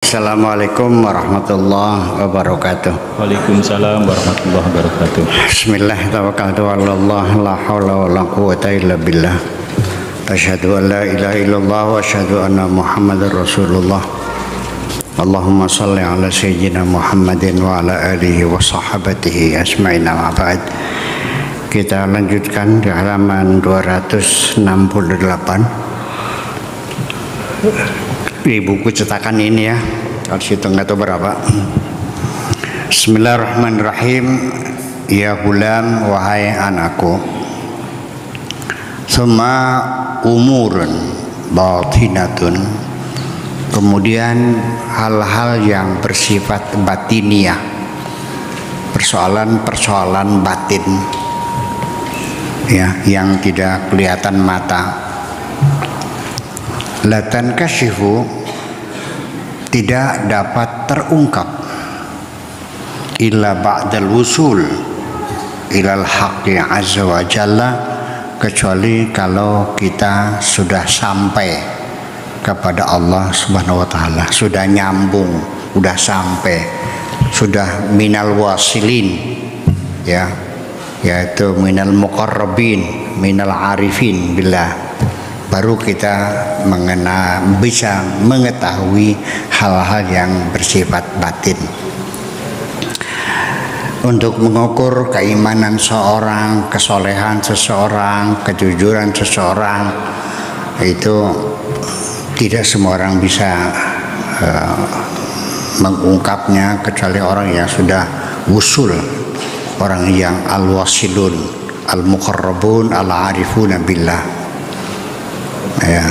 Assalamualaikum warahmatullahi wabarakatuh. Waalaikumsalam warahmatullahi wabarakatuh. Bismillah, tawakkaltu 'ala Allah, la haula wala quwwata illa billah. Asyhadu an la ilaha illallah wa asyhadu anna Muhammadar Rasulullah. Allahumma shalli ala sayyidina Muhammadin wa ala alihi wa sahbatihi ajma'in, amma ba'd. Kita lanjutkan di halaman 268 di buku cetakan ini ya. Harus hitung nggak tahu berapa. Bismillahirrahmanirrahim. Ya gulam, wahai anakku, summa umurun batinatun, kemudian hal-hal yang bersifat batiniah, persoalan-persoalan batin ya, yang tidak kelihatan mata. Latan kasyifu, tidak dapat terungkap, illa ba'dal wusul ilal haqqi azza wa jalla, kecuali kalau kita sudah sampai kepada Allah subhanahu wa ta'ala, sudah nyambung, sudah sampai, sudah minal wasilin ya, yaitu minal muqarrabin, minal arifin billah, baru kita bisa mengetahui hal-hal yang bersifat batin. Untuk mengukur keimanan seorang, kesolehan seseorang, kejujuran seseorang, itu tidak semua orang bisa mengungkapnya kecuali orang yang sudah wusul, orang yang al-wasilun, al-muqarrabun, al-arifuna billah. Ya,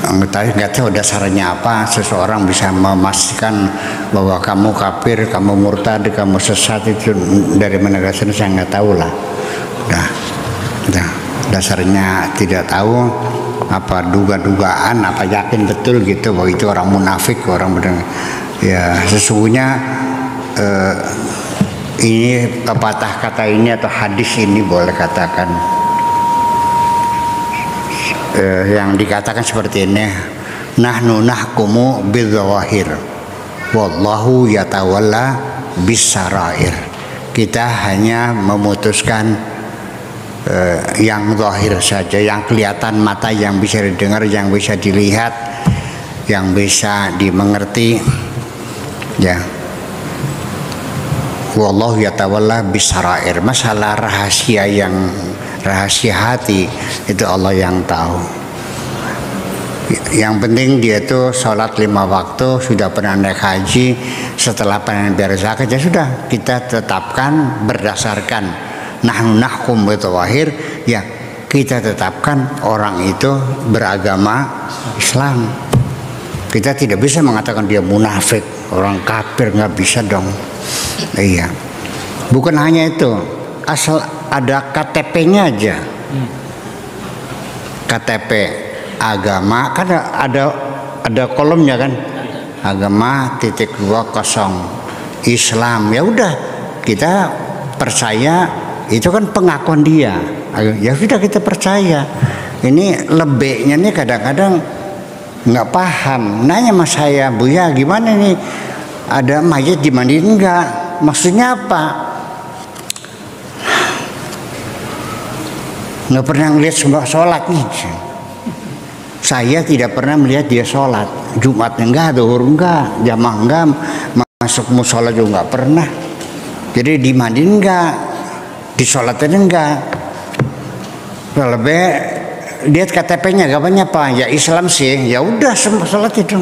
nggak tahu dasarnya apa seseorang bisa memastikan bahwa kamu kafir, kamu murtad, kamu sesat, itu dari mana dasarnya saya nggak tahu lah. Dasarnya tidak tahu, apa duga-dugaan, apa yakin betul gitu bahwa itu orang munafik, orang benar. Ya sesungguhnya ini pepatah kata ini atau hadis ini boleh katakan yang dikatakan seperti ini, nahnu nahkumu bidzawahir wallahu yatawalla bisarair. Kita hanya memutuskan yang zahir saja, yang kelihatan mata, yang bisa didengar, yang bisa dilihat, yang bisa dimengerti ya. Wallahu yatawalla bisarair, masalah rahasia, yang rahasia hati itu Allah yang tahu. Yang penting dia itu sholat 5 waktu, sudah pernah naik haji, setelah pernah bayar zakat, ya sudah kita tetapkan berdasarkan nahnu nahkum bidzawahir, ya kita tetapkan orang itu beragama Islam. Kita tidak bisa mengatakan dia munafik, orang kafir, nggak bisa dong. Iya, bukan hanya itu, asal ada KTP-nya aja. KTP agama kan ada kolomnya kan, agama _20 Islam, ya udah kita percaya, itu kan pengakuan dia, ya sudah kita percaya. Ini lebihnya nih kadang-kadang nggak paham, nanya sama saya, Buya gimana nih, ada mayat dimandiin enggak, maksudnya apa? Nggak pernah melihat sholat nih. Saya tidak pernah melihat dia sholat. Jumat enggak, zuhur enggak, jamaah enggak, masuk musola juga nggak pernah. Jadi dimandiin enggak, disolatin enggak. Lebih lihat KTP-nya gambarnya apa? Ya Islam sih. Ya udah sholat itu.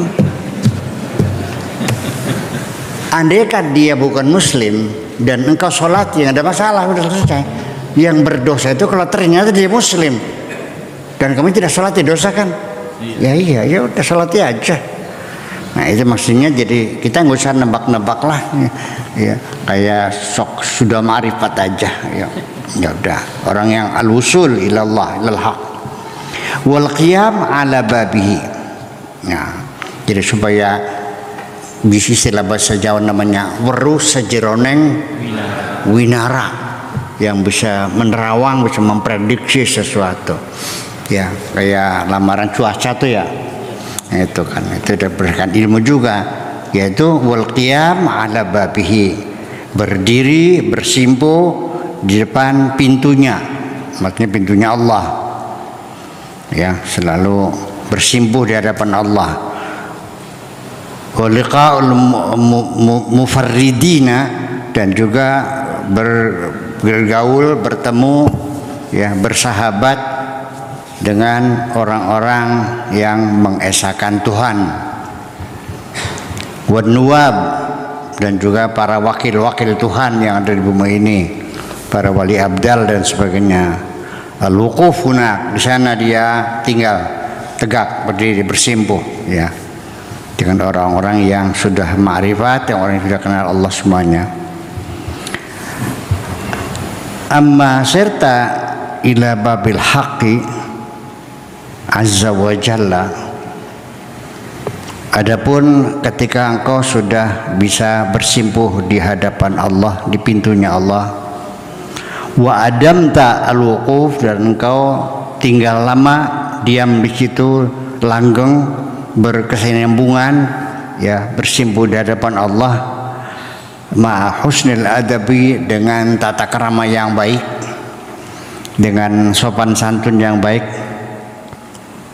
Andai kan dia bukan Muslim dan engkau sholat, ya ada masalah, udah selesai. Yang berdosa itu kalau ternyata dia Muslim dan kamu tidak sholat, ya dosa kan? Ya iya, ya udah sholat aja. Nah itu maksudnya, jadi kita nggak usah nebak-nebak lah, ya kayak sok sudah ma'rifat aja. Ya udah, orang yang al-wusul ilallah, ilal haq, wal qiyam ala babihi. Nah, jadi supaya bisa istilah bahasa Jawa namanya weruh sejeroneng winara, yang bisa menerawang, bisa memprediksi sesuatu. Ya kayak lamaran cuaca tuh ya, itu kan itu berdasarkan ilmu juga. yaitu wal qiyam ala babihi, berdiri bersimpuh di depan pintunya, maksudnya pintunya Allah, ya, selalu bersimpuh di hadapan Allah. Wa liqa'ul mufarridina, dan juga bergaul, bertemu, ya, bersahabat dengan orang-orang yang mengesahkan Tuhan. Wan nuwab, dan juga para wakil-wakil Tuhan yang ada di bumi ini, para wali abdal dan sebagainya. Al-wuquf hunak, di sana dia tinggal tegak, berdiri, bersimpuh, ya, dengan orang-orang yang sudah ma'rifat, yang orang yang sudah kenal Allah semuanya. Amma sirta ila babil haqqi azza wa jalla, adapun ketika engkau sudah bisa bersimpuh di hadapan Allah, di pintunya Allah, wa adamta al-wuquf, dan engkau tinggal lama diam di situ, langgeng, berkesinambungan, ya, bersimpuh di hadapan Allah, ma'a husnil adabi, dengan tata krama yang baik, dengan sopan santun yang baik,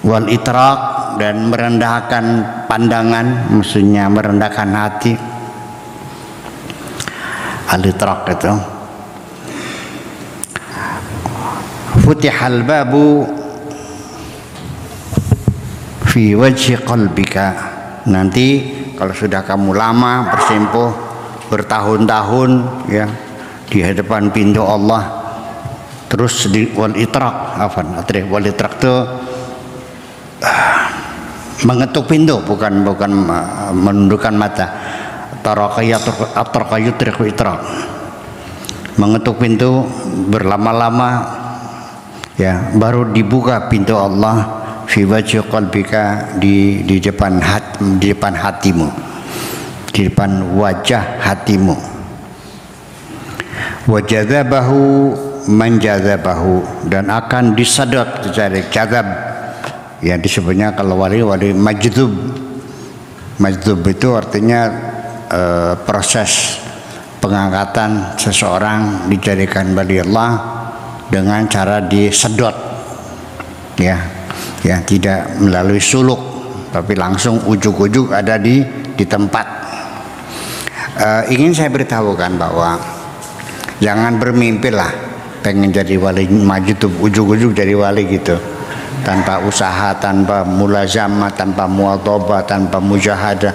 wal itraq, dan merendahkan pandangan, maksudnya merendahkan hati. Al itraq itu futihal babu fi wajhi qalbika, nanti kalau sudah kamu lama bersimpuh bertahun-tahun, ya, di hadapan pintu Allah, terus di wal itraq, wal itraq itu mengetuk pintu, bukan menundukkan mata. Taraka yutriqu itraq, mengetuk pintu berlama-lama, ya, baru dibuka pintu Allah fi wajhi qalbika, di depan hatimu, di depan wajah hatimu. Wa jadzabahu man jadzabahu, dan akan disedot dari jadzab, ya, disebutnya kalau wali majdub. Majdub itu artinya proses pengangkatan seseorang dijadikan wali Allah dengan cara disedot, ya, tidak melalui suluk, tapi langsung ujuk-ujuk ada di tempat. Ingin saya beritahukan bahwa jangan bermimpilah pengen jadi wali majdub, ujuk-ujuk jadi wali gitu, tanpa usaha, tanpa mulazamah, tanpa muadhabah, tanpa mujahadah.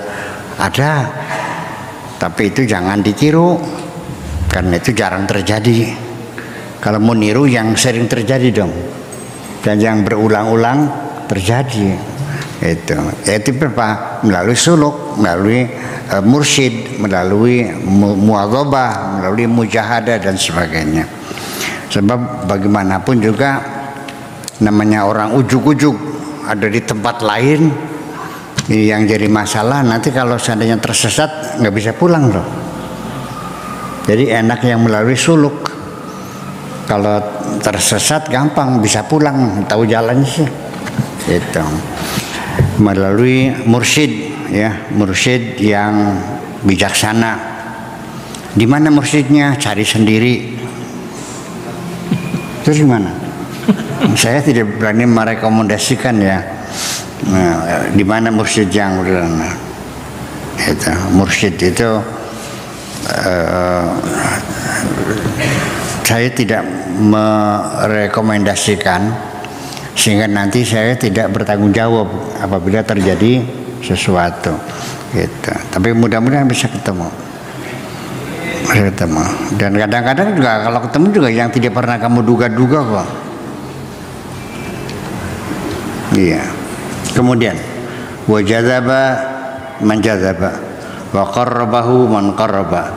Ada, tapi itu jangan ditiru, karena itu jarang terjadi. Kalau mau niru yang sering terjadi dong, dan yang berulang-ulang terjadi. Itu apa? Melalui suluk, melalui mursyid, melalui muadhabah, melalui mujahadah dan sebagainya. Sebab bagaimanapun juga namanya orang ujuk-ujuk ada di tempat lain, yang jadi masalah nanti kalau seandainya tersesat nggak bisa pulang loh. Jadi enak yang melalui suluk, kalau tersesat gampang bisa pulang, tahu jalannya sih. Itu melalui mursyid, ya, mursyid yang bijaksana. Di mana mursyidnya? Cari sendiri. Terus gimana? Saya tidak berani merekomendasikan, ya. Nah, di mana mursyid yang itu, mursyid itu saya tidak merekomendasikan, sehingga nanti saya tidak bertanggung jawab apabila terjadi sesuatu, gitu. Tapi mudah-mudahan bisa ketemu. Dan kadang-kadang juga kalau ketemu juga yang tidak pernah kamu duga-duga kok. Iya. Kemudian wa jadzaba man jadzaba, wa qarrabahu man qarraba,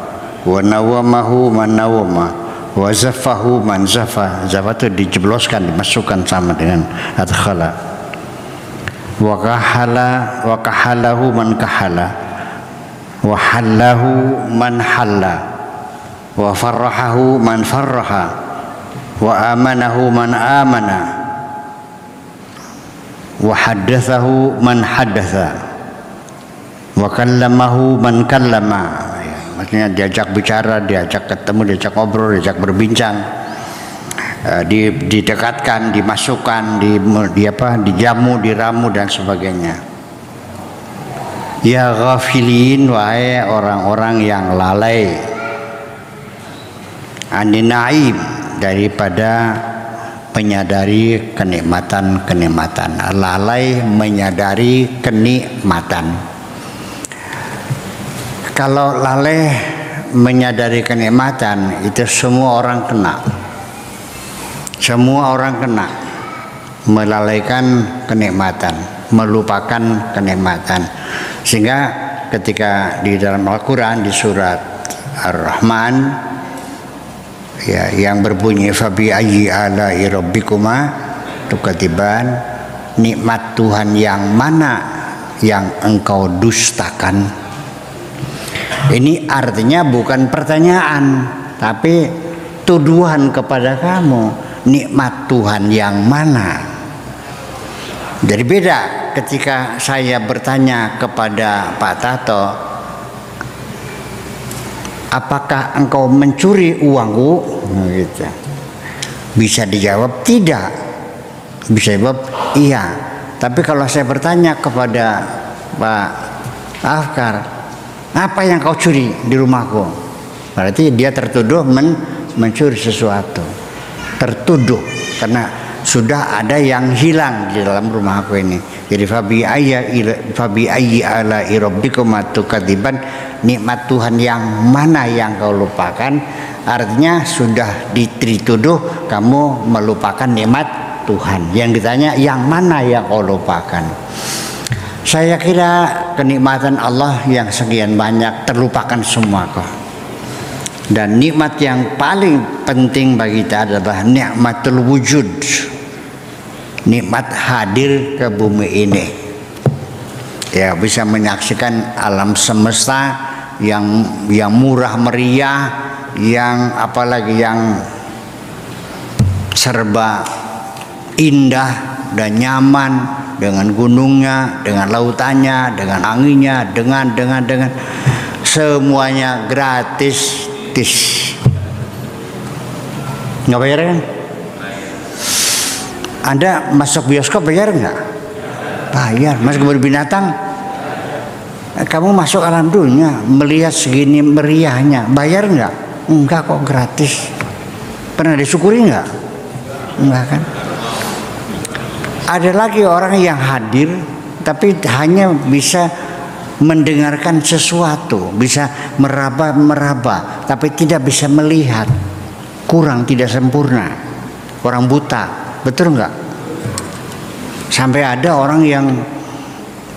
wa nawamahu man nawama, wa zaffahu man zaffa. Zaffa itu dijebloskan, dimasukkan sama dengan adkhala. Wa kahalahu man kahala, wa hallahu man halla, wa farrahahu man farraha, wa amanahu man amana, wa haddathahu man haddatha, Wa kallamahu man kallama. Ya, maksudnya diajak bicara, diajak ketemu, diajak ngobrol, diajak berbincang, didekatkan, dimasukkan, dijamu, diramu dan sebagainya. Ya ghafilin, wahai orang-orang yang lalai, anin naim, daripada menyadari kenikmatan-kenikmatan. Lalai menyadari kenikmatan. Kalau lalai menyadari kenikmatan, itu semua orang kena. Semua orang kena. Melalaikan kenikmatan, melupakan kenikmatan. Sehingga ketika di dalam Al-Quran di surat Ar-Rahman, ya, yang berbunyi fabi ayyi ala'i rabbikuma tukadziban, nikmat Tuhan yang mana yang engkau dustakan. Ini artinya bukan pertanyaan, tapi tuduhan kepada kamu. Nikmat Tuhan yang mana? Jadi beda ketika saya bertanya kepada Pak Tato, apakah engkau mencuri uangku? Gitu. Bisa dijawab tidak, bisa dijawab iya. Tapi kalau saya bertanya kepada Pak Afkar, apa yang kau curi di rumahku? Berarti dia tertuduh mencuri sesuatu. Tertuduh karena sudah ada yang hilang di dalam rumahku ini. Jadi fabi ayyi ala'i rabbikuma tukadziban, nikmat Tuhan yang mana yang kau lupakan? Artinya sudah dituduh kamu melupakan nikmat Tuhan. Yang ditanya yang mana yang kau lupakan? Saya kira kenikmatan Allah yang sekian banyak terlupakan semua kok. Dan nikmat yang paling penting bagi kita adalah nikmatul wujud. Nikmat hadir ke bumi ini, ya, bisa menyaksikan alam semesta yang murah meriah, yang apalagi yang serba indah dan nyaman, dengan gunungnya, dengan lautannya, dengan anginnya, dengan semuanya gratis, nggak bayar kan? Anda masuk bioskop bayar nggak? Bayar. Masuk kebun binatang, kamu masuk alam dunia melihat segini meriahnya, bayar nggak? Enggak kok, gratis. Pernah disyukuri nggak? Enggak kan? Ada lagi orang yang hadir tapi hanya bisa mendengarkan sesuatu, bisa meraba, tapi tidak bisa melihat, kurang, tidak sempurna, orang buta. Betul nggak? Sampai ada orang yang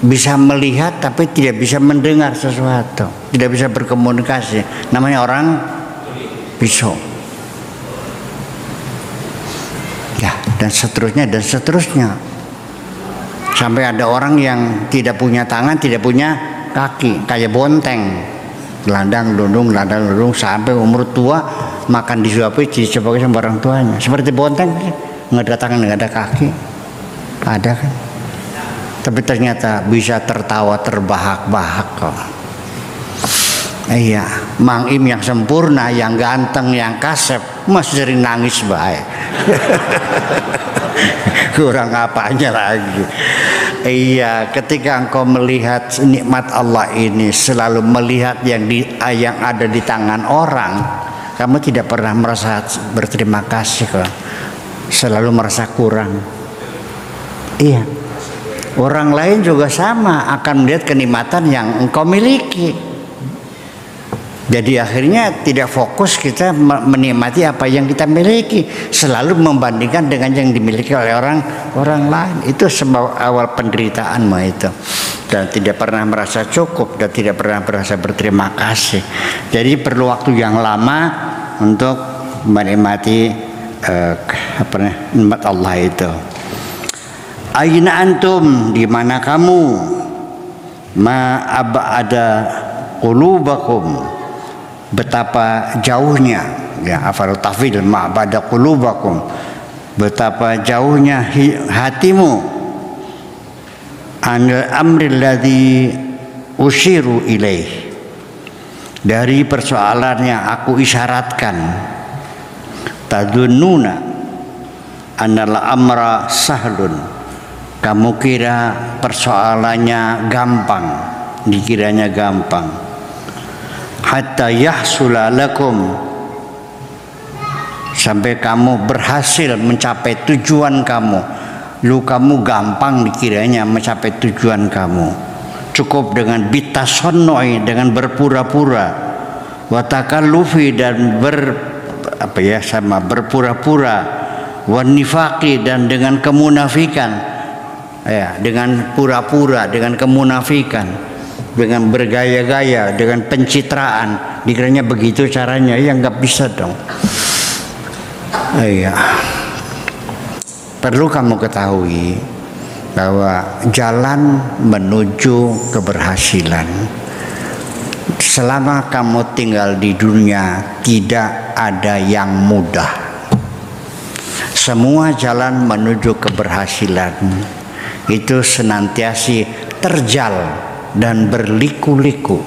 bisa melihat tapi tidak bisa mendengar sesuatu, tidak bisa berkomunikasi. Namanya orang bisu. Ya, dan seterusnya dan seterusnya. Sampai ada orang yang tidak punya tangan, tidak punya kaki, kayak bonteng, gelandang lundung sampai umur tua makan disuapi dicoba sama orang tuanya. Seperti bonteng, nggak ada tangan, nggak ada kaki, ada kan? Tapi ternyata bisa tertawa terbahak-bahak kok. Iya, Mang Im yang sempurna, yang ganteng, yang kasep, masih sering nangis baik. Kurang apanya lagi. Iya, ketika engkau melihat nikmat Allah ini, selalu melihat yang ada di tangan orang, kamu tidak pernah merasa berterima kasih kok. Selalu merasa kurang. Iya. Orang lain juga sama akan melihat kenikmatan yang engkau miliki. Jadi akhirnya tidak fokus kita menikmati apa yang kita miliki, selalu membandingkan dengan yang dimiliki oleh orang lain. Itu sebab awal penderitaanmu itu. Dan tidak pernah merasa cukup dan tidak pernah merasa berterima kasih. Jadi perlu waktu yang lama untuk menikmati nikmat Allah itu. Aina antum, di mana kamu? Ma abada qulubakum, betapa jauhnya, ya, afal tafil ma abada qulubakum, betapa jauhnya hatimu anil amril ladzi usyiru ilaih, dari persoalan yang aku isyaratkan, tadunnuna annal amra sahlun, kamu kira persoalannya gampang, dikiranya gampang, hatta yahsula lakum, sampai kamu berhasil mencapai tujuan kamu. Kamu gampang dikiranya mencapai tujuan kamu, cukup dengan bitasonnoi, dengan berpura-pura, watakallufi, dan berpura-pura, wanifaqi, dan dengan kemunafikan, ya, dengan pura-pura, dengan kemunafikan, dengan bergaya-gaya, dengan pencitraan, dikiranya begitu caranya. Ya nggak bisa dong. Iya, perlu kamu ketahui bahwa jalan menuju keberhasilan selama kamu tinggal di dunia tidak ada yang mudah. Semua jalan menuju keberhasilan itu senantiasa terjal dan berliku-liku,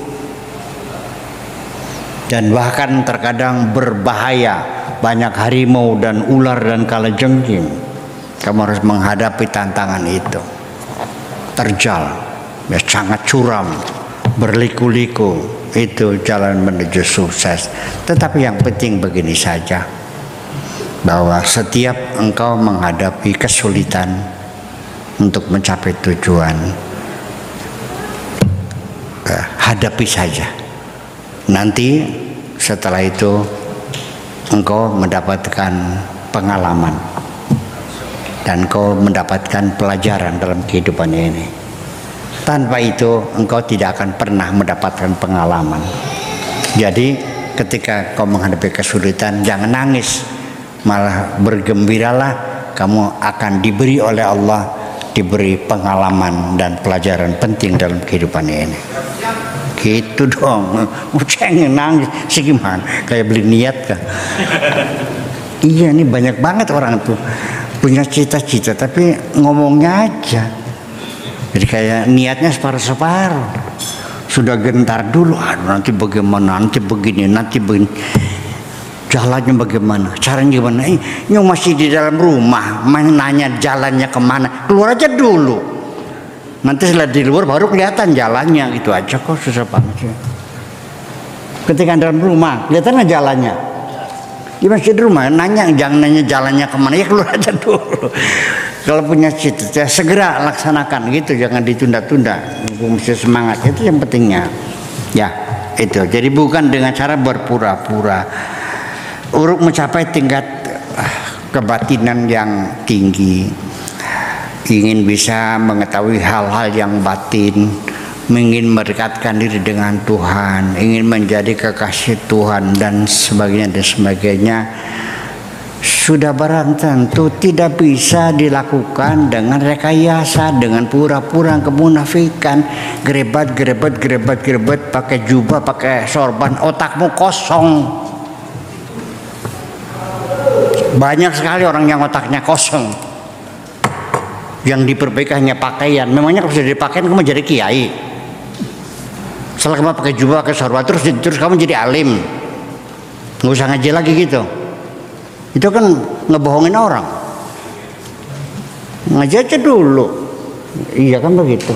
dan bahkan terkadang berbahaya. Banyak harimau dan ular dan kalajengking. Kamu harus menghadapi tantangan itu. Terjal, ya, sangat curam, berliku-liku. Itu jalan menuju sukses. Tetapi yang penting begini saja, bahwa setiap engkau menghadapi kesulitan untuk mencapai tujuan, hadapi saja. Nanti setelah itu engkau mendapatkan pengalaman dan engkau mendapatkan pelajaran dalam kehidupan ini. Tanpa itu engkau tidak akan pernah mendapatkan pengalaman. Jadi ketika kau menghadapi kesulitan, jangan nangis, malah bergembiralah. Kamu akan diberi oleh Allah, diberi pengalaman dan pelajaran penting dalam kehidupan ini. Gitu dong, cengeng nangis sih gimana? Kayak beli niat kan? Iya, ini banyak banget orang tuh punya cita-cita tapi ngomongnya aja. Jadi kayak niatnya separuh-separuh. Sudah gentar dulu, nanti bagaimana, nanti begini, nanti begini. Jalannya bagaimana, caranya gimana? Ini masih di dalam rumah, nanya jalannya kemana? Keluar aja dulu. Nanti setelah di luar baru kelihatan jalannya, gitu aja kok, susah banget sih. Ketika dalam rumah kelihatan jalannya, di masjid rumah jangan nanya jalannya kemana, ya keluar aja dulu. Kalau punya cita-cita segera laksanakan, gitu, jangan ditunda-tunda. Mesti semangat, itu yang pentingnya. Ya, itu. Jadi bukan dengan cara berpura-pura. Untuk mencapai tingkat kebatinan yang tinggi, ingin bisa mengetahui hal-hal yang batin, ingin mendekatkan diri dengan Tuhan, ingin menjadi kekasih Tuhan dan sebagainya, sudah barang tentu tidak bisa dilakukan dengan rekayasa, dengan pura-pura kemunafikan, gerebat, pakai jubah, pakai sorban, otakmu kosong. Banyak sekali orang yang otaknya kosong, yang diperbaiki hanya pakaian. Memangnya kalau sudah dipakai kamu jadi kiai? Setelah kamu pakai jubah, pakai sorban, terus kamu jadi alim, nggak usah ngaji lagi gitu. Itu kan ngebohongin orang. Ngaji aja dulu. Iya kan begitu.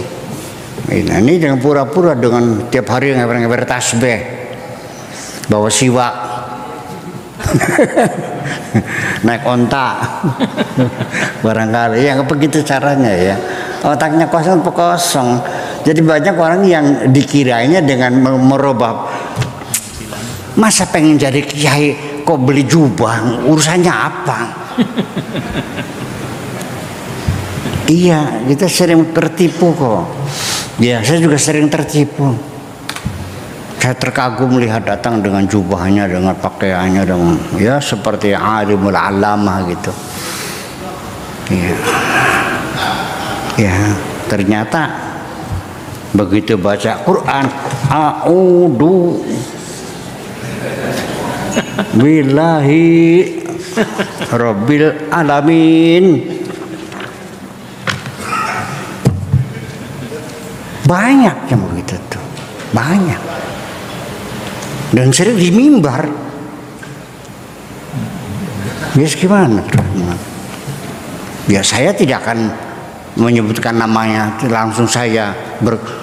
Nah, ini dengan pura-pura, dengan tiap hari ngeber tasbih, bawa siwak, naik onta, barangkali ya begitu caranya ya. Otaknya kosong. Jadi banyak orang yang dikiranya dengan merubah, masa pengen jadi kiai kok beli jubah, urusannya apa? Iya, kita sering tertipu kok. Ya, saya juga sering tertipu. Saya terkagum melihat datang dengan jubahnya, dengan pakaiannya, dengan ya seperti alimul alamah gitu. Ya, ternyata begitu baca Quran, a'udzu billahi rabbil alamin. Banyak yang begitu tuh, banyak. Dan sering di mimbar. Bias gimana? Ya saya tidak akan menyebutkan namanya, langsung saya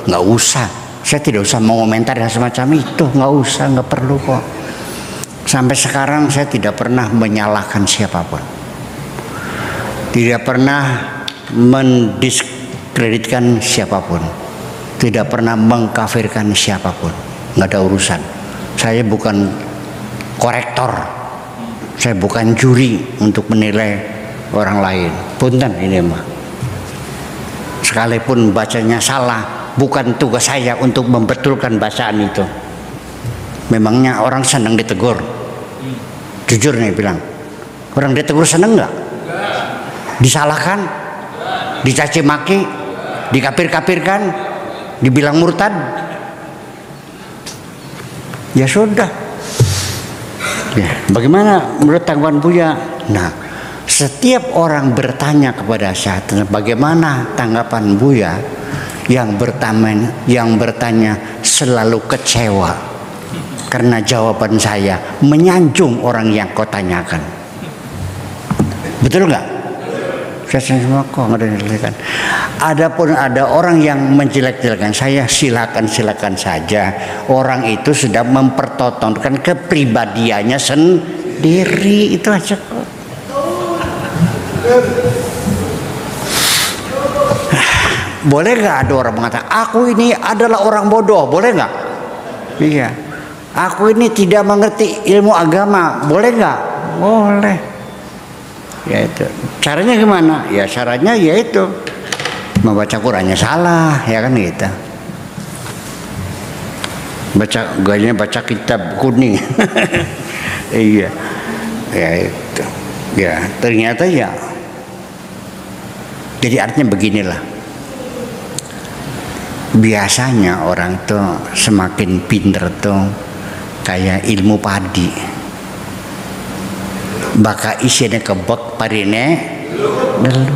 nggak usah. Saya tidak usah mengomentari semacam itu, nggak usah, nggak perlu kok. Sampai sekarang saya tidak pernah menyalahkan siapapun, tidak pernah mendiskreditkan siapapun, tidak pernah mengkafirkan siapapun, nggak ada urusan. Saya bukan korektor, saya bukan juri untuk menilai orang lain. Punten ini mah. Sekalipun bacanya salah, bukan tugas saya untuk membetulkan bacaan itu. Memangnya orang senang ditegur? Jujur nih bilang, orang ditegur senang nggak? Disalahkan, dicaci maki, dikafir-kafirkan, dibilang murtad? Ya sudah. Ya, bagaimana menurut tanggapan Buya? Nah, setiap orang bertanya kepada saya bagaimana tanggapan Buya, yang bertanya selalu kecewa karena jawaban saya menyanjung orang yang kau tanyakan. Betul nggak? Saya semua kok nggak ada yang jelekkan. Adapun ada orang yang menjelek-jelekan saya, silakan saja. Orang itu sudah mempertontonkan kepribadiannya sendiri, itu aja kok. Boleh nggak ada orang mengatakan aku ini adalah orang bodoh? Boleh nggak? Iya. Aku ini tidak mengerti ilmu agama. Boleh nggak? Boleh. Ya itu. Caranya gimana? Ya caranya yaitu membaca Qurannya salah, ya kan gitu. Baca kitab kuning. Iya. Ya itu. Ya ternyata ya. Jadi artinya beginilah. Biasanya orang tuh semakin pinter tuh kayak ilmu padi. Baka isinya kebek parine dulu.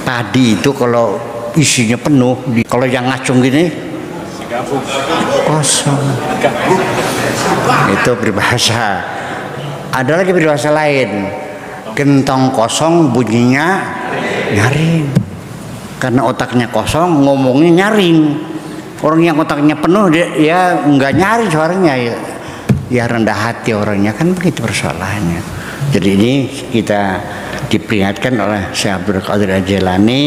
Padi itu kalau isinya penuh, kalau yang ngacung gini kosong. Itu peribahasa. Ada lagi peribahasa lain, gentong kosong bunyinya nyaring. Karena otaknya kosong ngomongnya nyaring. Orang yang otaknya penuh dia nggak nyaring suaranya ya rendah hati orangnya, kan begitu persoalannya. Jadi ini kita diperingatkan oleh Syekh Abdul Qadir Al-Jailani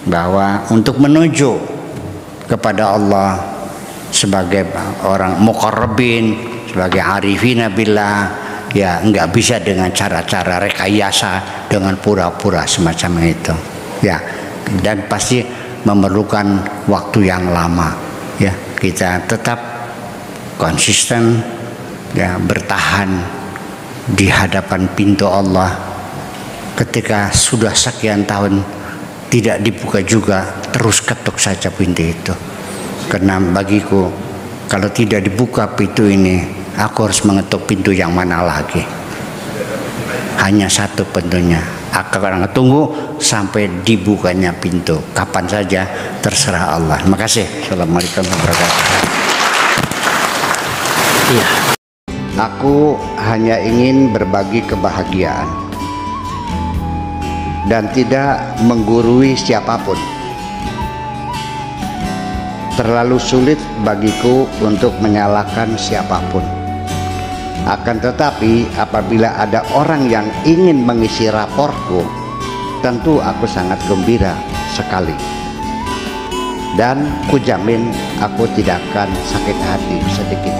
bahwa untuk menuju kepada Allah sebagai orang muqarrabin, sebagai arifina billah, ya nggak bisa dengan cara-cara rekayasa, dengan pura-pura semacam itu, ya. Dan pasti memerlukan waktu yang lama, ya. Kita tetap konsisten, ya, bertahan di hadapan pintu Allah. Ketika sudah sekian tahun tidak dibuka juga, terus ketuk saja pintu itu. Karena bagiku kalau tidak dibuka pintu ini, aku harus mengetuk pintu yang mana lagi? Hanya satu pintunya. Akan tunggu sampai dibukanya pintu. Kapan saja terserah Allah. Terima kasih. Assalamualaikum warahmatullahi wabarakatuh. Iya. Aku hanya ingin berbagi kebahagiaan dan tidak menggurui siapapun. Terlalu sulit bagiku untuk menyalahkan siapapun. Akan tetapi apabila ada orang yang ingin mengisi raportku, tentu aku sangat gembira sekali. Dan kujamin aku tidak akan sakit hati sedikit.